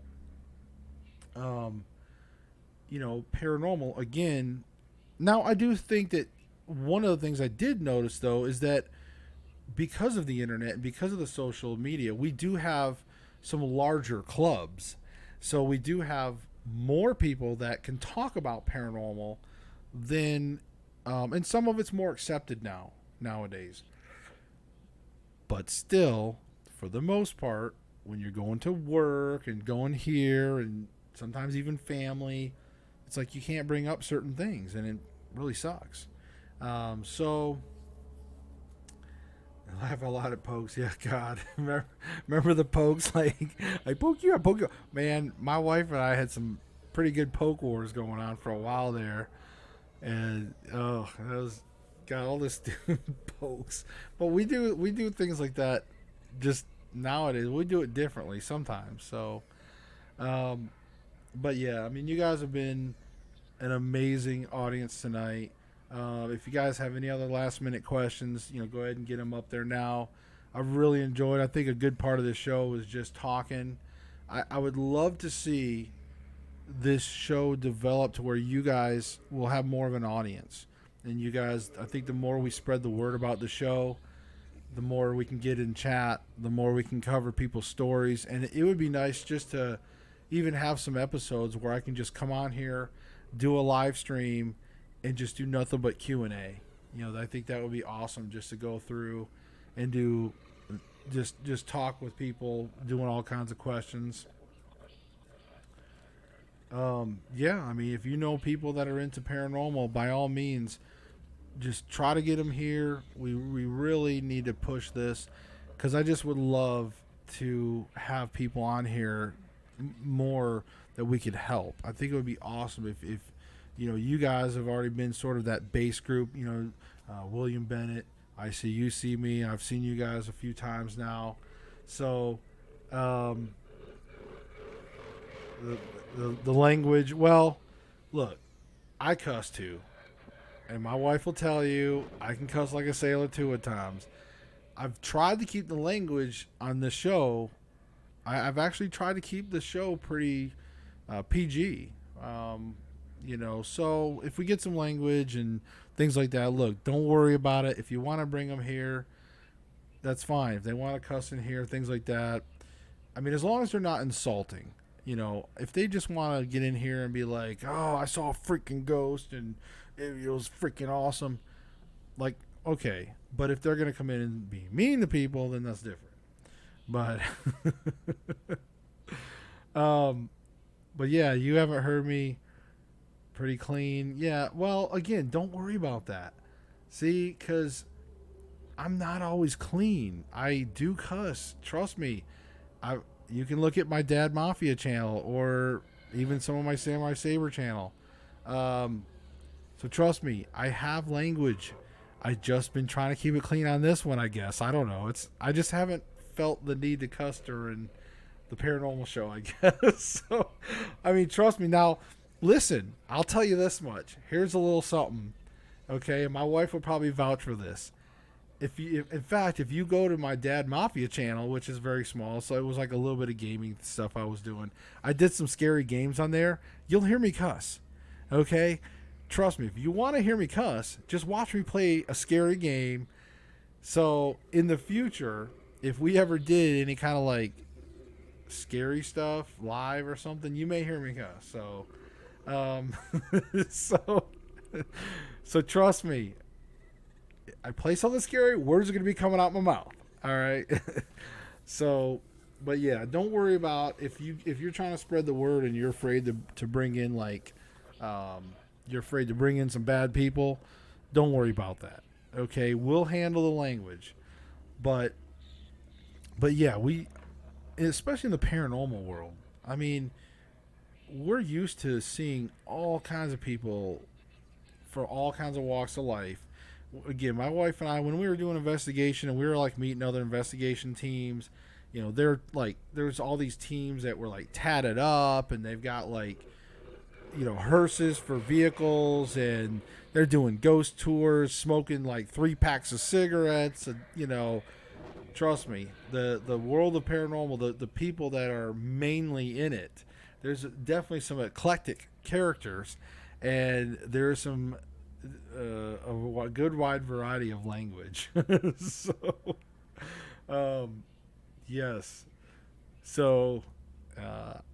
A: paranormal again. Now, I do think that one of the things I did notice, though, is that because of the internet and because of the social media, we do have some larger clubs. So we do have more people that can talk about paranormal than, and some of it's more accepted nowadays. But still, for the most part, when you're going to work and going here and sometimes even family, it's like you can't bring up certain things, and it really sucks. So I laugh a lot at pokes. Yeah, God, remember the pokes? Like I poke you, I poke you. Man, my wife and I had some pretty good poke wars going on for a while there, and that was got all this pokes. But we do things like that. Just nowadays, we do it differently sometimes. So, but yeah, I mean, you guys have been an amazing audience tonight. If you guys have any other last minute questions, go ahead and get them up there now. I've really enjoyed. I think a good part of this show was just talking. I would love to see this show develop to where you guys will have more of an audience. And you guys, I think the more we spread the word about the show, the more we can get in chat, the more we can cover people's stories. And it would be nice just to even have some episodes where I can just come on here, do a live stream, and just do nothing but Q&A. I think that would be awesome, just to go through and do just talk with people, doing all kinds of questions. Yeah, I mean, if you know people that are into paranormal, by all means, just try to get them here. We really need to push this, because I just would love to have people on here more that we could help. I think it would be awesome if you guys have already been sort of that base group. William Bennett, I see you see me. I've seen you guys a few times now. So the language, well, look, I cuss too. And my wife will tell you I can cuss like a sailor too at times. I've tried to keep the language on the show. I've actually tried to keep the show pretty PG. So if we get some language and things like that, look, don't worry about it. If you want to bring them here, that's fine. If they want to cuss in here, things like that. I mean, as long as they're not insulting. You know, if they just want to get in here and be like, "Oh, I saw a freaking ghost and it was freaking awesome," like, okay. But if they're gonna come in and be mean to people, then that's different. But, um, but yeah, you haven't heard me pretty clean. Yeah. Well, again, don't worry about that. See, because I'm not always clean. I do cuss. Trust me. I You can look at my Dad Mafia channel or even some of my Samurai Saber channel. Um, so trust me, I have language. I just been trying to keep it clean on this one. I guess I don't know. I just haven't felt the need to cuss during the paranormal show. I guess. So, I mean, trust me. Now, listen. I'll tell you this much. Here's a little something. Okay, and my wife would probably vouch for this. In fact, if you go to my Dad Mafia channel, which is very small, so it was like a little bit of gaming stuff I was doing. I did some scary games on there. You'll hear me cuss. Okay? Trust me, if you want to hear me cuss, just watch me play a scary game. So, in the future, if we ever did any kind of like scary stuff live or something, you may hear me cuss. So, so so trust me, I play something scary, words are going to be coming out my mouth. All right. So, but yeah, don't worry about if you're trying to spread the word and you're afraid to bring in like, you're afraid to bring in some bad people. Don't worry about that. Okay, we'll handle the language, but yeah, especially in the paranormal world. I mean, we're used to seeing all kinds of people for all kinds of walks of life. Again, my wife and I, when we were doing investigation and we were like meeting other investigation teams, you know, they're like, there's all these teams that were like tatted up and they've got like, you know, hearses for vehicles and they're doing ghost tours, smoking like 3 packs of cigarettes. And, you know, trust me, the world of paranormal, the people that are mainly in it, there's definitely some eclectic characters and there's some a good wide variety of language. So, yes. So,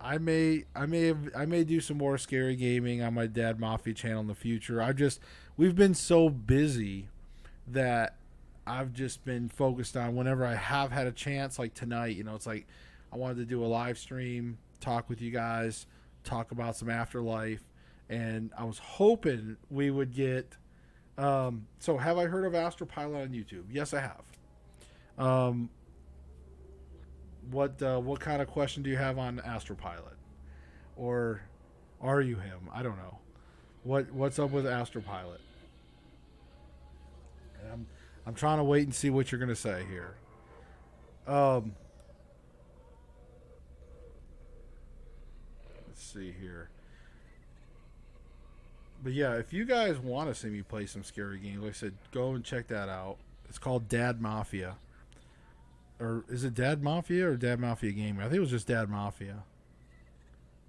A: I may do some more scary gaming on my Dad Mafia channel in the future. We've been so busy that I've just been focused on whenever I have had a chance, like tonight. You know, it's like I wanted to do a live stream, talk with you guys, talk about some afterlife. And I was hoping we would get. So, have I heard of Astropilot on YouTube? Yes, I have. What kind of question do you have on Astropilot, or are you him? I don't know. What's up with Astropilot? I'm trying to wait and see what you're gonna say here. Um, let's see here. But yeah, if you guys want to see me play some scary games, like I said, go and check that out. It's called Dad Mafia. Or is it Dad Mafia or Dad Mafia Gaming? I think it was just Dad Mafia.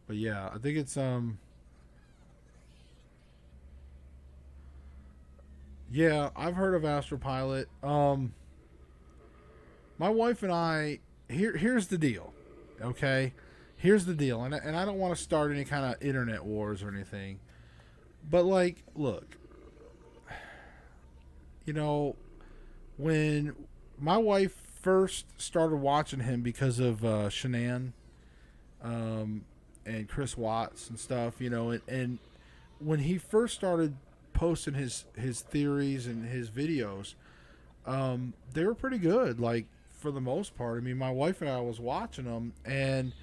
A: But yeah, I think it's yeah, I've heard of Astropilot. My wife and I, here's the deal. Okay? Here's the deal. And I don't want to start any kind of internet wars or anything. But like, look, you know, when my wife first started watching him because of Shanann, and Chris Watts and stuff, you know, and when he first started posting his theories and his videos, they were pretty good, like for the most part. I mean, my wife and I was watching them, and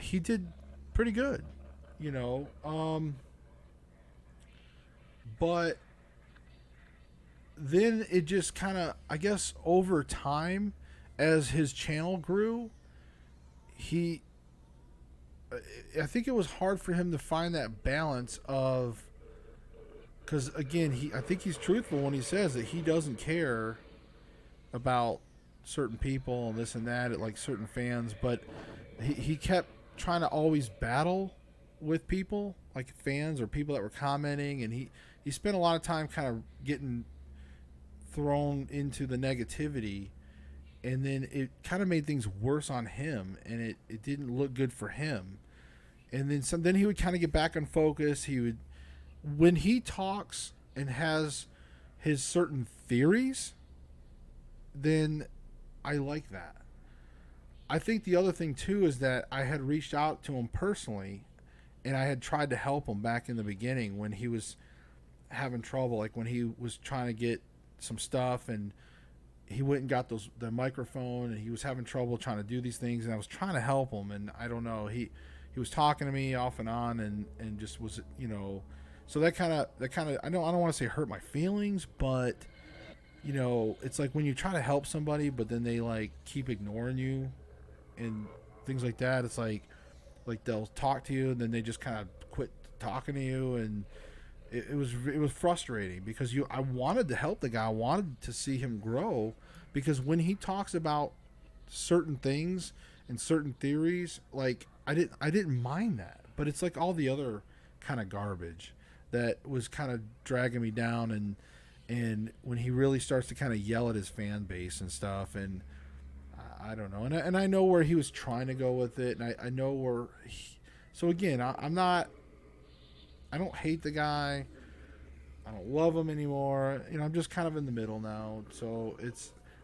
A: he did pretty good, you know. But then it just kind of, I guess, over time, as his channel grew, I think it was hard for him to find that balance of, because again, I think he's truthful when he says that he doesn't care about certain people and this and that, like certain fans, but he kept trying to always battle with people, like fans or people that were commenting, and he spent a lot of time kind of getting thrown into the negativity, and then it kind of made things worse on him, and it didn't look good for him. And then he would kind of get back on focus. He would, when he talks and has his certain theories, then I like that. I think the other thing too is that I had reached out to him personally, and I had tried to help him back in the beginning when he was having trouble, like when he was trying to get some stuff, and he went and got the microphone, and he was having trouble trying to do these things, and I was trying to help him, and I don't know, he was talking to me off and on, and just was, so that kind of I don't want to say hurt my feelings, but it's like when you try to help somebody but then they like keep ignoring you and things like that. It's like they'll talk to you and then they just kind of quit talking to you, and it was frustrating because I wanted to help the guy. I wanted to see him grow, because when he talks about certain things and certain theories, like I didn't mind that, but it's like all the other kind of garbage that was kind of dragging me down, and when he really starts to kind of yell at his fan base and stuff, and I don't know, and I know where he was trying to go with it, and I know where so again, I don't hate the guy, I don't love him anymore, I'm just kind of in the middle now. So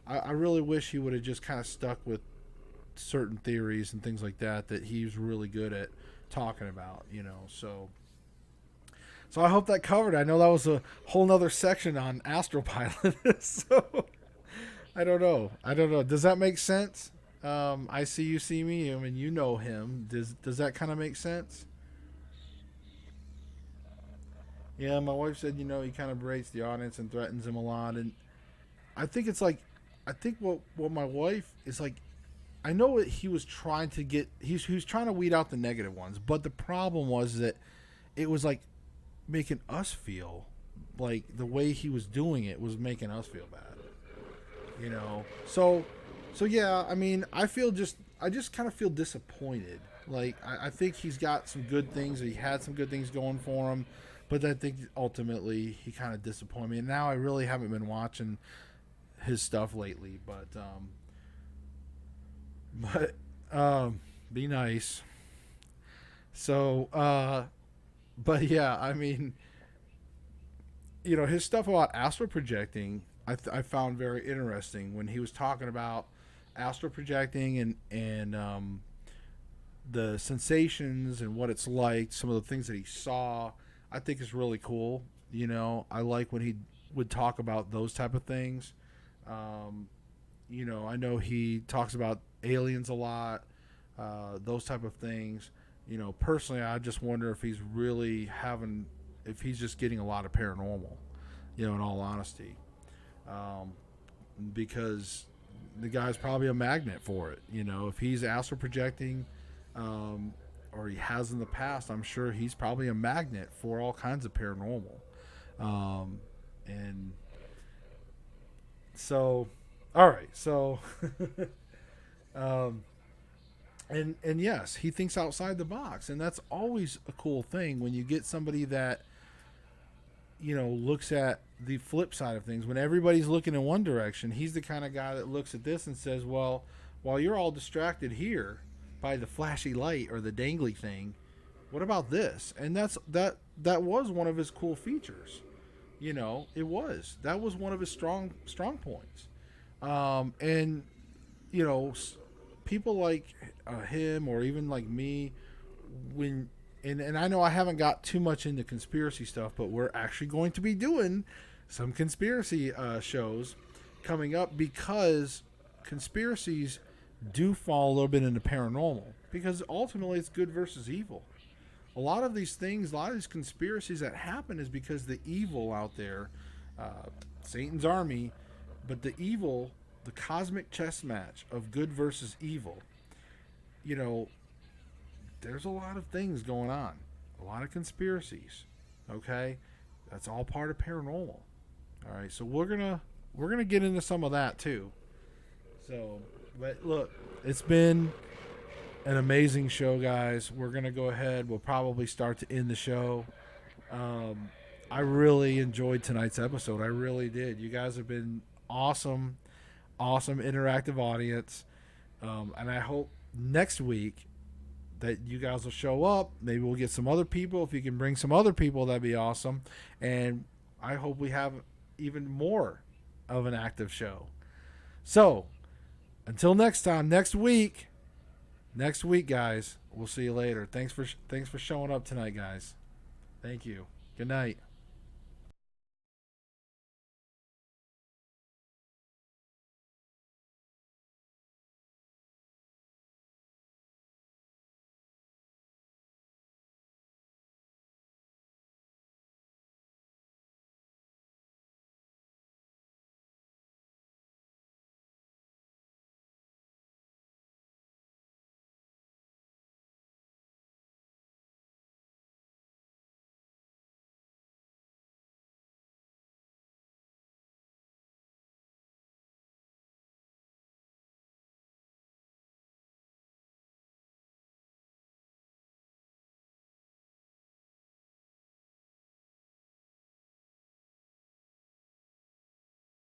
A: I really wish he would have just kind of stuck with certain theories and things like that he's really good at talking about, so I hope that covered. I know that was a whole nother section on Astropilot. So I don't know. Does that make sense? I see you see me. I mean, you know him. Does that kind of make sense? Yeah, my wife said, he kind of berates the audience and threatens him a lot. And I think it's like, I think what my wife is like, I know what he was trying to get, he was trying to weed out the negative ones. But the problem was that it was like making us feel like the way he was doing it was making us feel bad. So yeah, I mean, I just kind of feel disappointed. Like, I think he's got some good things. He had some good things going for him, but I think ultimately he kind of disappointed me. And now I really haven't been watching his stuff lately, but be nice. So, but yeah, I mean, his stuff about astral projecting, I found very interesting when he was talking about astral projecting and the sensations and what it's like, some of the things that he saw. I think is really cool. I like when he would talk about those type of things. I know he talks about aliens a lot, those type of things. Personally, I just wonder if if he's just getting a lot of paranormal, in all honesty. Because the guy's probably a magnet for it. If he's astral projecting, or he has in the past, I'm sure he's probably a magnet for all kinds of paranormal. And so, all right, so, and yes, he thinks outside the box, and that's always a cool thing when you get somebody that looks at the flip side of things. When everybody's looking in one direction, he's the kind of guy that looks at this and says, well, while you're all distracted here by the flashy light or the dangly thing, what about this? And that was one of his cool features. That was one of his strong points. And people like him, or even like me, and I know I haven't got too much into conspiracy stuff, but we're actually going to be doing some conspiracy shows coming up, because conspiracies do fall a little bit into paranormal, because ultimately it's good versus evil. A lot of these conspiracies that happen is because the evil out there, Satan's army, but the evil, the cosmic chess match of good versus evil, there's a lot of things going on, a lot of conspiracies. Okay, that's all part of paranormal. All right, so we're gonna get into some of that too. So, but look, it's been an amazing show, guys. We're gonna go ahead. We'll probably start to end the show. I really enjoyed tonight's episode. I really did. You guys have been awesome. awesome interactive audience. And I hope next week that you guys will show up. Maybe we'll get some other people. If you can bring some other people, that'd be awesome. And I hope we have even more of an active show. So, until next time, next week, guys. We'll see you later. Thanks for showing up tonight, guys. Thank you. Good night.